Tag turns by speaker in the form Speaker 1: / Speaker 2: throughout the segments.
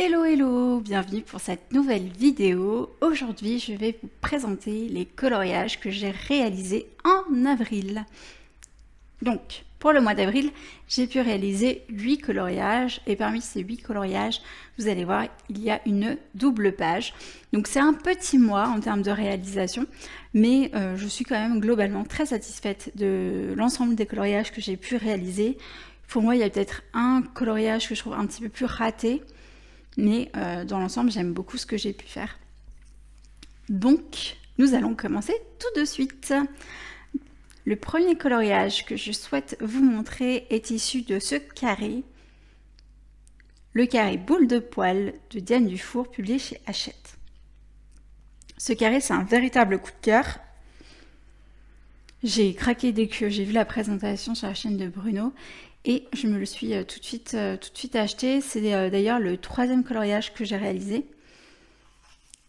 Speaker 1: Hello hello, bienvenue pour cette nouvelle vidéo. Aujourd'hui je vais vous présenter les coloriages que j'ai réalisés en avril. Donc pour le mois d'avril j'ai pu réaliser 8 coloriages et parmi ces 8 coloriages vous allez voir il y a une double page. Donc c'est un petit mois en termes de réalisation mais je suis quand même globalement très satisfaite de l'ensemble des coloriages que j'ai pu réaliser. Pour moi il y a peut-être un coloriage que je trouve un petit peu plus raté. Mais dans l'ensemble, j'aime beaucoup ce que j'ai pu faire. Donc, nous allons commencer tout de suite. Le premier coloriage que je souhaite vous montrer est issu de ce carré. Le carré boule de poil de Diane Dufour, publié chez Hachette. Ce carré, c'est un véritable coup de cœur. J'ai craqué dès que j'ai vu la présentation sur la chaîne de Bruno. Et je me le suis tout de suite acheté. C'est d'ailleurs le troisième coloriage que j'ai réalisé.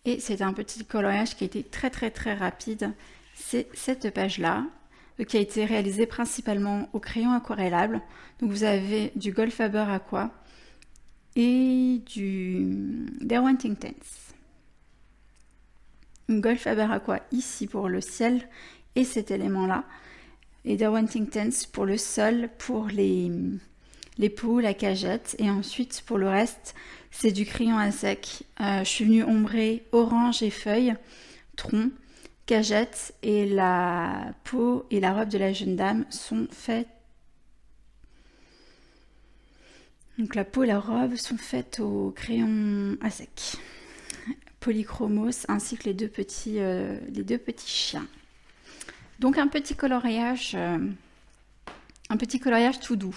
Speaker 1: Et c'est un petit coloriage qui a été très rapide. C'est cette page-là, qui a été réalisée principalement au crayon aquarellable. Donc vous avez du Gold Faber Aqua et du Derwent Intense. Gold Faber Aqua ici pour le ciel et cet élément-là. Et Derwent Intense pour le sol, pour les peaux, la cagette. Et ensuite, pour le reste, c'est du crayon à sec. Je suis venue ombrer orange et feuilles, tronc, cagette. Et la peau et la robe de la jeune dame sont faites. Donc la peau et la robe sont faites au crayon à sec. Polychromos, ainsi que les deux petits chiens. Donc un petit coloriage tout doux.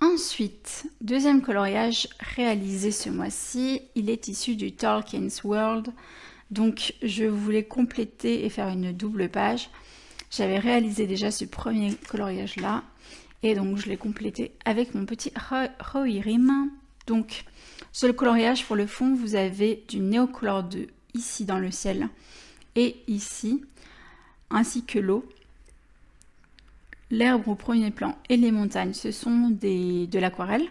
Speaker 1: Ensuite, deuxième coloriage réalisé ce mois-ci, il est issu du Tolkien's World. Donc je voulais compléter et faire une double page. J'avais réalisé déjà ce premier coloriage-là. Et donc je l'ai complété avec mon petit Rohirrim. Donc sur le coloriage pour le fond, vous avez du Neocolor 2 ici dans le ciel et ici, ainsi que l'eau. L'herbe au premier plan et les montagnes, ce sont de l'aquarelle.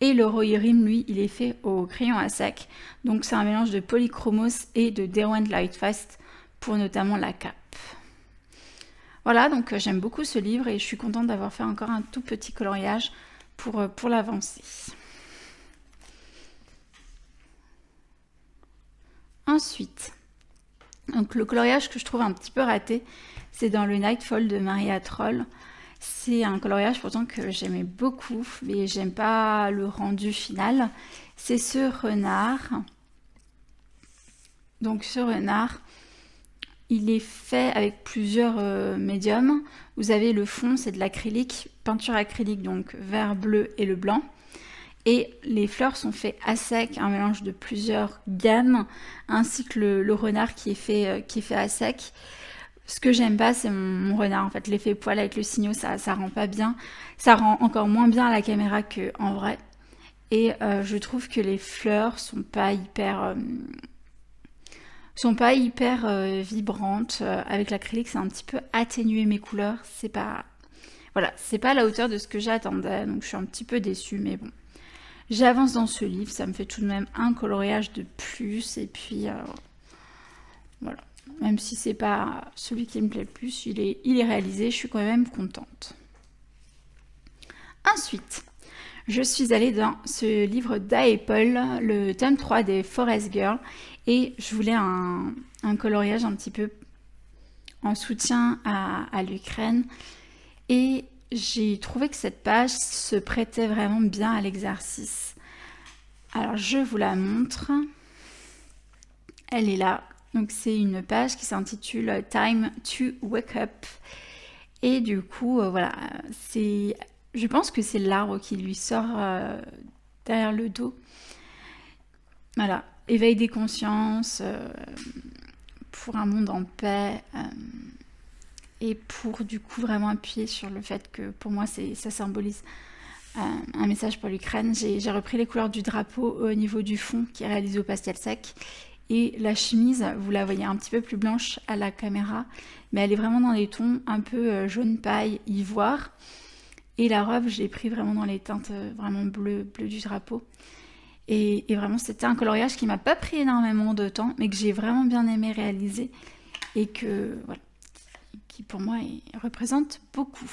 Speaker 1: Et le Rohirrim, lui, il est fait au crayon à sec. Donc c'est un mélange de Polychromos et de Derwent Lightfast pour notamment la cape. Voilà, donc j'aime beaucoup ce livre et je suis contente d'avoir fait encore un tout petit coloriage pour l'avancer. Ensuite, donc le coloriage que je trouve un petit peu raté, c'est dans le Nightfall de Maria Troll. C'est un coloriage pourtant que j'aimais beaucoup, mais j'aime pas le rendu final. C'est ce renard. Donc ce renard, il est fait avec plusieurs médiums. Vous avez le fond, c'est de l'acrylique, peinture acrylique, donc vert, bleu et le blanc. Et les fleurs sont faites à sec, un mélange de plusieurs gammes, ainsi que le renard qui est fait à sec. Ce que j'aime pas, c'est mon renard. En fait, l'effet poil avec le signaux, ça rend pas bien. Ça rend encore moins bien à la caméra qu'en vrai. Et je trouve que les fleurs sont pas hyper vibrantes. Avec l'acrylique, c'est un petit peu atténué mes couleurs. C'est pas à la hauteur de ce que j'attendais. Donc je suis un petit peu déçue, mais bon. J'avance dans ce livre, ça me fait tout de même un coloriage de plus, et puis voilà. Même si c'est pas celui qui me plaît le plus, il est réalisé, je suis quand même contente. Ensuite, je suis allée dans ce livre d'Apple, le tome 3 des Forest Girls, et je voulais un coloriage un petit peu en soutien à l'Ukraine, et j'ai trouvé que cette page se prêtait vraiment bien à l'exercice. Alors je vous la montre. Elle est là. Donc c'est une page qui s'intitule Time to Wake Up. Et du coup, voilà, je pense que c'est l'arbre qui lui sort derrière le dos. Voilà, éveil des consciences pour un monde en paix. Et pour du coup vraiment appuyer sur le fait que pour moi ça symbolise un message pour l'Ukraine. J'ai repris les couleurs du drapeau au niveau du fond qui est réalisé au pastel sec. Et la chemise, vous la voyez un petit peu plus blanche à la caméra, mais elle est vraiment dans des tons un peu jaune paille, ivoire. Et la robe, je l'ai pris vraiment dans les teintes vraiment bleu du drapeau. Et vraiment, c'était un coloriage qui m'a pas pris énormément de temps, mais que j'ai vraiment bien aimé réaliser. Et que, voilà, qui pour moi représente beaucoup.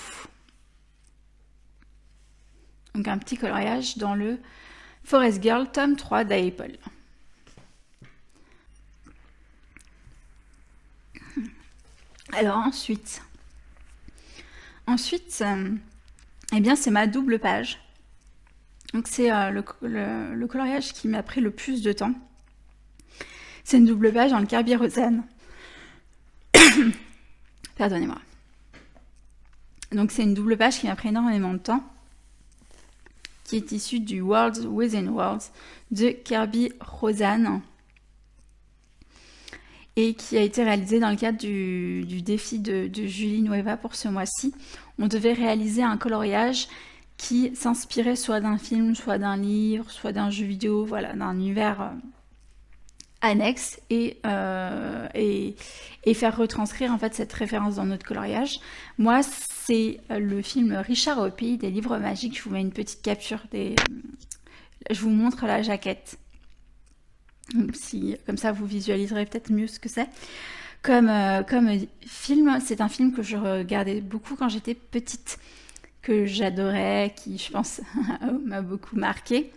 Speaker 1: Donc un petit coloriage dans le Forest Girl tome 3 d'Apple. Alors ensuite, eh bien c'est ma double page. Donc c'est le coloriage qui m'a pris le plus de temps. C'est une double page dans le Kirby Roseanne. Pardonnez-moi. Donc c'est une double page qui m'a pris énormément de temps, qui est issue du Worlds Within Worlds de Kirby Roseanne et qui a été réalisé dans le cadre du défi de Julie Nueva pour ce mois-ci. On devait réaliser un coloriage qui s'inspirait soit d'un film, soit d'un livre, soit d'un jeu vidéo, voilà, d'un univers annexe et faire retranscrire en fait cette référence dans notre coloriage. Moi, c'est le film Richard au pays des livres magiques. Je vous mets une petite capture je vous montre la jaquette. Comme ça, vous visualiserez peut-être mieux ce que c'est. Comme film, c'est un film que je regardais beaucoup quand j'étais petite, que j'adorais, qui, je pense, m'a beaucoup marqué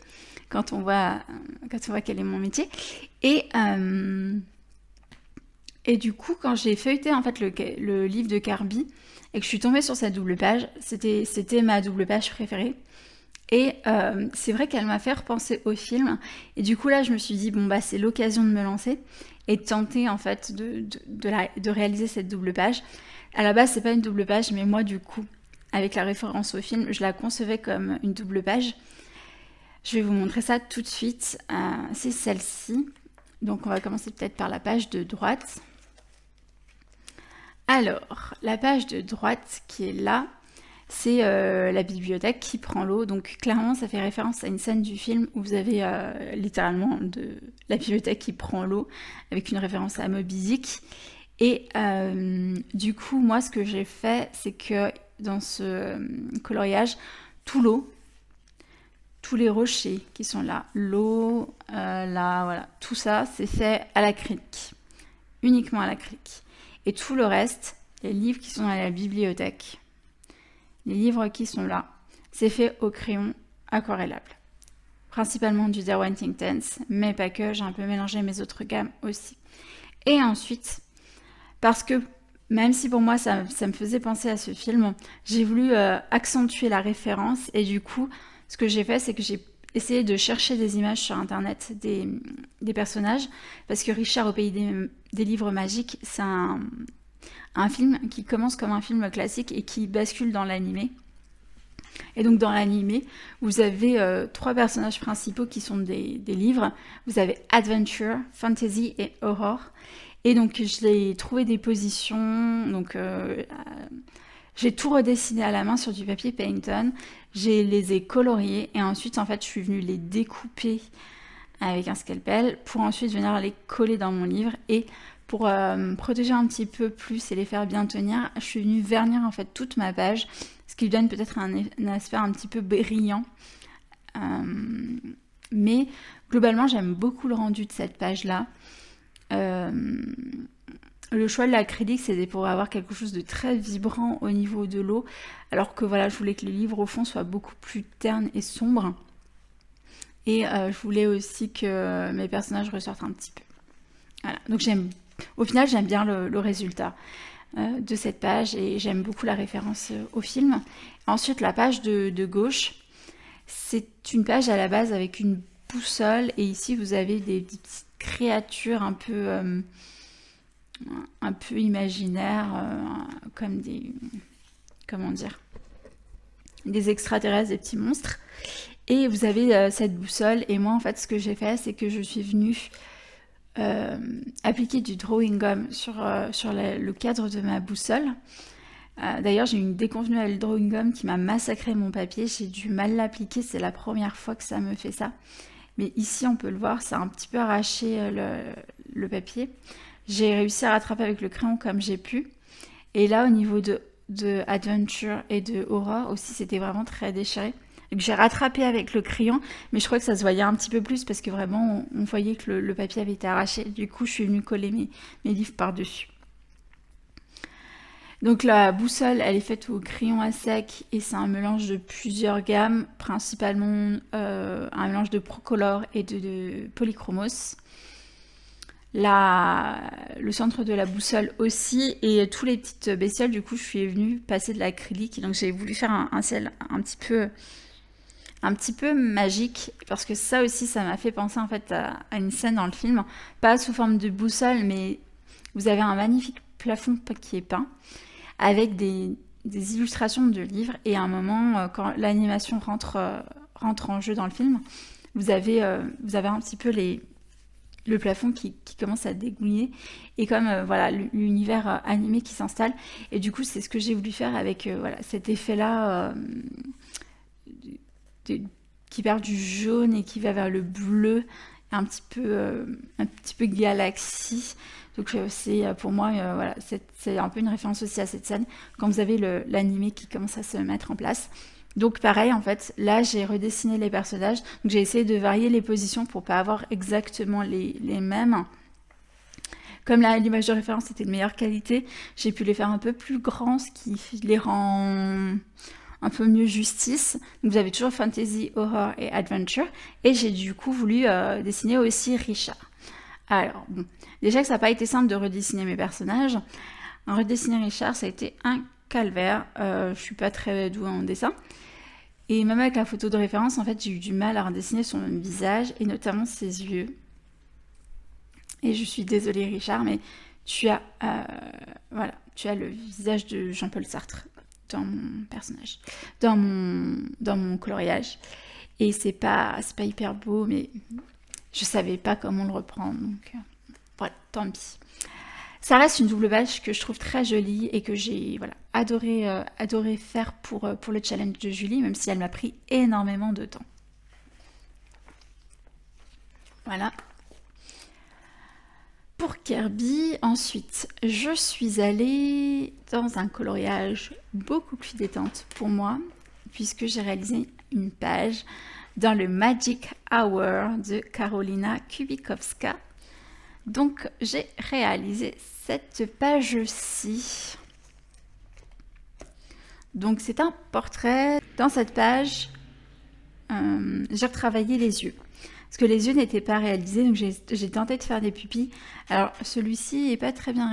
Speaker 1: quand on voit quel est mon métier. Et du coup, quand j'ai feuilleté en fait le livre de Kirby et que je suis tombée sur cette double page, c'était ma double page préférée. Et c'est vrai qu'elle m'a fait repenser au film. Et du coup, là, je me suis dit, bon, bah, c'est l'occasion de me lancer et de tenter, en fait, de réaliser cette double page. À la base, c'est pas une double page, mais moi, du coup, avec la référence au film, je la concevais comme une double page. Je vais vous montrer ça tout de suite. C'est celle-ci. Donc, on va commencer peut-être par la page de droite. Alors, la page de droite qui est là, c'est la bibliothèque qui prend l'eau. Donc clairement, ça fait référence à une scène du film où vous avez littéralement la bibliothèque qui prend l'eau, avec une référence à Moby Dick. Et du coup, moi, ce que j'ai fait, c'est que dans ce coloriage, tous les rochers qui sont là, l'eau, là, voilà, tout ça, c'est fait à l'acrylique, uniquement à l'acrylique. Et tout le reste, les livres qui sont dans la bibliothèque, les livres qui sont là, c'est fait au crayon aquarellable. Principalement du Derwent Intense, mais pas que, j'ai un peu mélangé mes autres gammes aussi. Et ensuite, parce que même si pour moi ça me faisait penser à ce film, j'ai voulu accentuer la référence et du coup, ce que j'ai fait, c'est que j'ai essayé de chercher des images sur internet des personnages, parce que Richard au pays des livres magiques, c'est un film qui commence comme un film classique et qui bascule dans l'animé. Et donc dans l'animé, vous avez 3 personnages principaux qui sont des livres. Vous avez Adventure, Fantasy et Horror. Et donc j'ai trouvé des positions, donc j'ai tout redessiné à la main sur du papier Payton. Je les ai coloriés et ensuite en fait je suis venue les découper avec un scalpel pour ensuite venir les coller dans mon livre. Et pour protéger un petit peu plus et les faire bien tenir, je suis venue vernir en fait toute ma page, ce qui lui donne peut-être un aspect un petit peu brillant. Mais globalement, j'aime beaucoup le rendu de cette page-là. Le choix de l'acrylique, c'était pour avoir quelque chose de très vibrant au niveau de l'eau, alors que voilà, je voulais que le livre au fond soit beaucoup plus terne et sombre. Et je voulais aussi que mes personnages ressortent un petit peu. Voilà, donc au final, j'aime bien le résultat de cette page et j'aime beaucoup la référence au film. Ensuite, la page de gauche, c'est une page à la base avec une boussole et ici, vous avez des petites créatures un peu imaginaires, comme des extraterrestres, des petits monstres. Et vous avez cette boussole et moi, en fait, ce que j'ai fait, c'est que je suis venue appliquer du drawing gum sur le cadre de ma boussole. D'ailleurs, j'ai eu une déconvenue avec le drawing gum qui m'a massacré mon papier. J'ai dû mal l'appliquer, c'est la première fois que ça me fait ça. Mais ici, on peut le voir, ça a un petit peu arraché le papier. J'ai réussi à rattraper avec le crayon comme j'ai pu. Et là, au niveau de Adventure et de Horror aussi, c'était vraiment très déchiré. Et que j'ai rattrapé avec le crayon, mais je crois que ça se voyait un petit peu plus parce que vraiment on voyait que le papier avait été arraché. Du coup, je suis venue coller mes livres par-dessus. Donc la boussole, elle est faite au crayon à sec et c'est un mélange de plusieurs gammes, principalement un mélange de Procolor et de Polychromos. Le centre de la boussole aussi, et tous les petites bestioles, du coup je suis venue passer de l'acrylique, donc j'ai voulu faire un ciel un petit peu magique, parce que ça aussi ça m'a fait penser en fait à une scène dans le film, pas sous forme de boussole, mais vous avez un magnifique plafond qui est peint, avec des illustrations de livres, et à un moment, quand l'animation rentre en jeu dans le film, vous avez un petit peu le plafond qui commence à dégouiner, et comme voilà l'univers animé qui s'installe, et du coup c'est ce que j'ai voulu faire avec voilà, cet effet-là qui part du jaune et qui va vers le bleu, un petit peu galaxie. Donc c'est pour moi voilà, c'est un peu une référence aussi à cette scène quand vous avez l'animé qui commence à se mettre en place. Donc pareil en fait, là j'ai redessiné les personnages, donc j'ai essayé de varier les positions pour pas avoir exactement les mêmes. Comme l'image de référence était de meilleure qualité, j'ai pu les faire un peu plus grands, ce qui les rend un peu mieux justice. Donc vous avez toujours Fantasy, Horror et Adventure, et j'ai du coup voulu dessiner aussi Richard. Alors bon, déjà que ça n'a pas été simple de redessiner mes personnages. Redessiner Richard, ça a été un calvaire. Je suis pas très douée en dessin. Et même avec la photo de référence, en fait, j'ai eu du mal à redessiner son visage, et notamment ses yeux. Et je suis désolée, Richard, mais tu as le visage de Jean-Paul Sartre dans mon personnage, dans mon coloriage. Et c'est pas hyper beau, mais je savais pas comment le reprendre, donc voilà, tant pis. Ça reste une double page que je trouve très jolie et que j'ai adoré faire pour le challenge de Julie, même si elle m'a pris énormément de temps. Voilà. Pour Kirby, ensuite, je suis allée dans un coloriage beaucoup plus détente pour moi, puisque j'ai réalisé une page dans le Magic Hour de Karolina Kubikowska. Donc j'ai réalisé cette page-ci. Donc c'est un portrait. Dans cette page, j'ai retravaillé les yeux. Parce que les yeux n'étaient pas réalisés, donc j'ai tenté de faire des pupilles. Alors celui-ci n'est pas très bien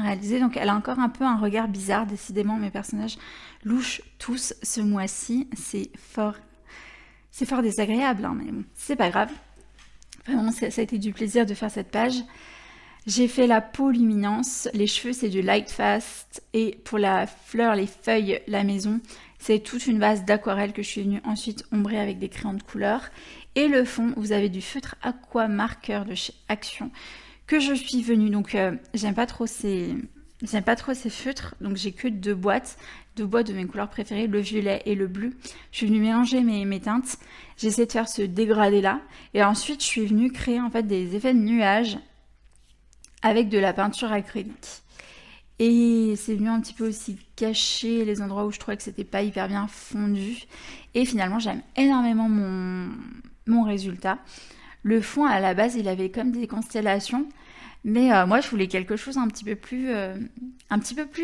Speaker 1: réalisé, donc elle a encore un peu un regard bizarre. Décidément, mes personnages louchent tous ce mois-ci. C'est fort désagréable, hein, mais bon, c'est pas grave. Vraiment, ça a été du plaisir de faire cette page. J'ai fait la peau luminance, les cheveux c'est du light fast, et pour la fleur, les feuilles, la maison, c'est toute une base d'aquarelle que je suis venue ensuite ombrer avec des crayons de couleur. Et le fond, vous avez du feutre aqua marqueur de chez Action que je suis venue. Donc j'aime pas trop ces feutres, donc j'ai que deux boîtes de mes couleurs préférées, le violet et le bleu. Je suis venue mélanger mes teintes. J'ai essayé de faire ce dégradé là, et ensuite je suis venue créer en fait des effets de nuages avec de la peinture acrylique. Et c'est venu un petit peu aussi cacher les endroits où je trouvais que c'était pas hyper bien fondu. Et finalement, j'aime énormément mon résultat. Le fond, à la base, il avait comme des constellations. Mais moi, je voulais quelque chose un petit peu plus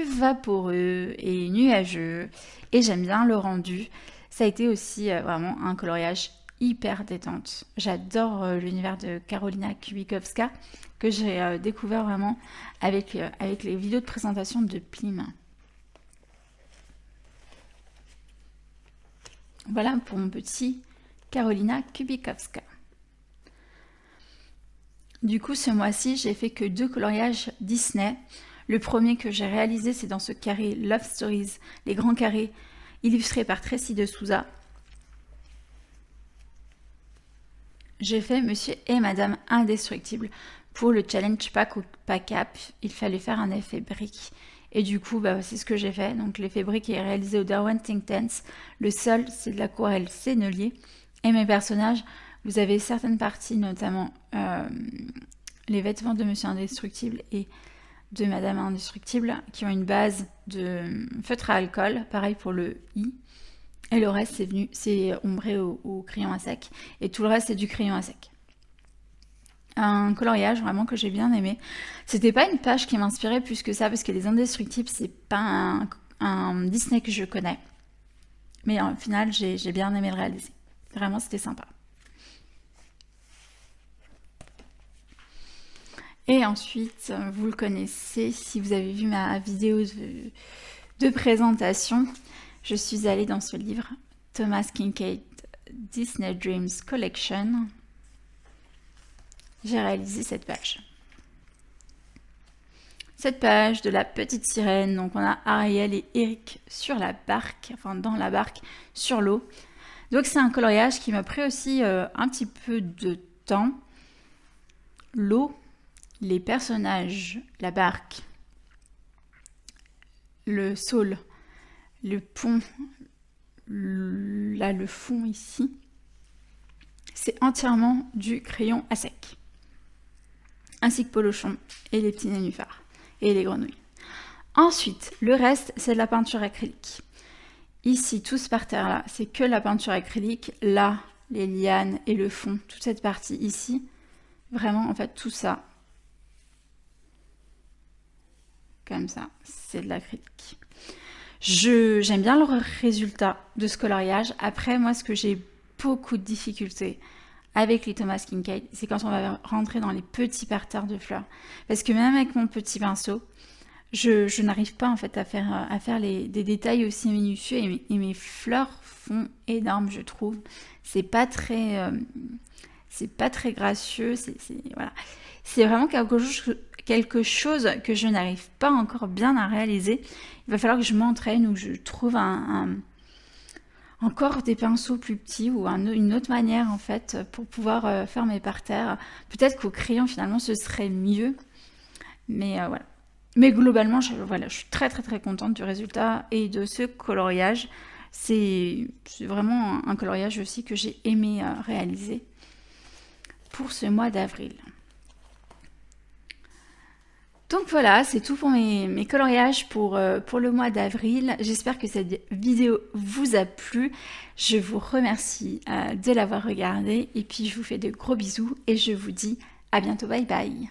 Speaker 1: vaporeux et nuageux. Et j'aime bien le rendu. Ça a été aussi vraiment un coloriage hyper détente. J'adore l'univers de Karolina Kubikowska, que j'ai découvert vraiment avec les vidéos de présentation de Plim. Voilà pour mon petit Karolina Kubikowska. Du coup, ce mois-ci, j'ai fait que 2 coloriages Disney. Le premier que j'ai réalisé, c'est dans ce carré Love Stories, les grands carrés illustrés par Tracy de Souza. J'ai fait Monsieur et Madame Indestructible. Pour le challenge pack ou pack up, il fallait faire un effet brique. Et du coup, c'est ce que j'ai fait. Donc l'effet brique est réalisé au Derwent Think Tanks. Le sol, c'est de l'aquarelle Sennelier. Et mes personnages, vous avez certaines parties, notamment les vêtements de Monsieur Indestructible et de Madame Indestructible qui ont une base de feutre à alcool, pareil pour le I. Et le reste, c'est ombré au crayon à sec. Et tout le reste, c'est du crayon à sec. Un coloriage vraiment que j'ai bien aimé. C'était pas une page qui m'inspirait plus que ça, parce que Les Indestructibles, c'est pas un Disney que je connais. Mais au final, j'ai bien aimé le réaliser. Vraiment, c'était sympa. Et ensuite, vous le connaissez, si vous avez vu ma vidéo de présentation, je suis allée dans ce livre, Thomas Kinkade Disney Dreams Collection. J'ai réalisé cette page. Cette page de la petite sirène, donc on a Ariel et Eric sur la barque, enfin dans la barque, sur l'eau. Donc c'est un coloriage qui m'a pris aussi un petit peu de temps. L'eau, les personnages, la barque, le saule, le pont, là le fond ici, c'est entièrement du crayon à sec, ainsi que Polochon et les petits nénuphars et les grenouilles. Ensuite, le reste, c'est de la peinture acrylique. Ici, tout ce parterre-là, c'est que la peinture acrylique. Là, les lianes et le fond, toute cette partie ici, vraiment, en fait, tout ça, comme ça, c'est de l'acrylique. J'aime bien le résultat de ce coloriage. Après, moi, ce que j'ai beaucoup de difficultés avec les Thomas Kinkade, c'est quand on va rentrer dans les petits parterres de fleurs. Parce que même avec mon petit pinceau, je n'arrive pas en fait à faire des détails aussi minutieux et mes fleurs font énorme, je trouve. C'est pas très gracieux, voilà. C'est vraiment quelque chose que je n'arrive pas encore bien à réaliser. Il va falloir que je m'entraîne ou que je trouve encore des pinceaux plus petits ou une autre manière en fait pour pouvoir faire mes parterres. Peut-être qu'au crayon finalement ce serait mieux, mais voilà. Mais globalement, je suis très contente du résultat et de ce coloriage. C'est vraiment un coloriage aussi que j'ai aimé réaliser pour ce mois d'avril. Donc voilà, c'est tout pour mes coloriages pour le mois d'avril. J'espère que cette vidéo vous a plu. Je vous remercie de l'avoir regardée et puis je vous fais de gros bisous et je vous dis à bientôt, bye bye.